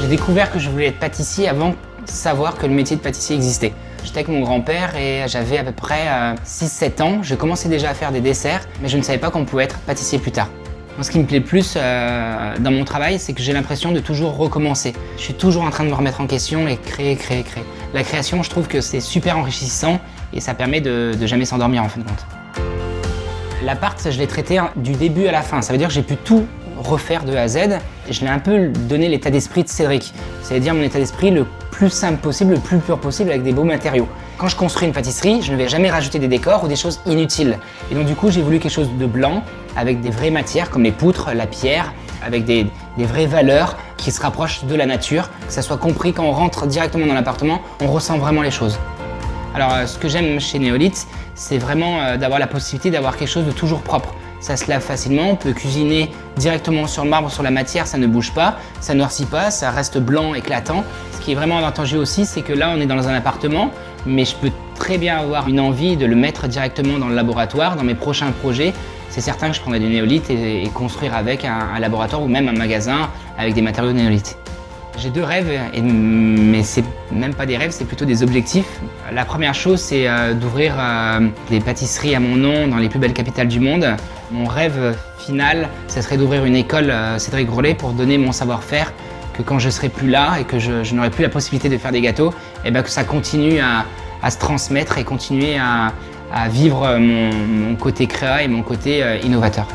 J'ai découvert que je voulais être pâtissier avant de savoir que le métier de pâtissier existait. J'étais avec mon grand-père et j'avais à peu près 6-7 ans. Je commençais déjà à faire des desserts, mais je ne savais pas qu'on pouvait être pâtissier plus tard. Moi, ce qui me plaît plus dans mon travail, c'est que j'ai l'impression de toujours recommencer. Je suis toujours en train de me remettre en question et créer. La création, je trouve que c'est super enrichissant et ça permet de jamais s'endormir en fin de compte. L'appart, je l'ai traité du début à la fin. Ça veut dire que j'ai pu tout refaire de A à Z. Je l'ai un peu donné l'état d'esprit de Cédric. C'est-à-dire mon état d'esprit le plus simple possible, le plus pur possible avec des beaux matériaux. Quand je construis une pâtisserie, je ne vais jamais rajouter des décors ou des choses inutiles. Et donc du coup, j'ai voulu quelque chose de blanc avec des vraies matières comme les poutres, la pierre, avec des vraies valeurs qui se rapprochent de la nature. Que ça soit compris quand on rentre directement dans l'appartement, on ressent vraiment les choses. Alors ce que j'aime chez Néolith, c'est vraiment d'avoir la possibilité d'avoir quelque chose de toujours propre. Ça se lave facilement, on peut cuisiner directement sur le marbre, sur la matière, ça ne bouge pas, ça ne noircit pas, ça reste blanc, éclatant. Ce qui est vraiment avantageux aussi, c'est que là on est dans un appartement, mais je peux très bien avoir une envie de le mettre directement dans le laboratoire, dans mes prochains projets. C'est certain que je prendrai du Néolith et construire avec un laboratoire ou même un magasin avec des matériaux Néolith. J'ai 2 rêves, mais c'est même pas des rêves, c'est plutôt des objectifs. La première chose, c'est d'ouvrir des pâtisseries à mon nom dans les plus belles capitales du monde. Mon rêve final, ce serait d'ouvrir une école Cédric Grolet pour donner mon savoir-faire, que quand je serai plus là et que je n'aurai plus la possibilité de faire des gâteaux, et que ça continue à se transmettre et continuer à vivre mon côté créa et mon côté innovateur.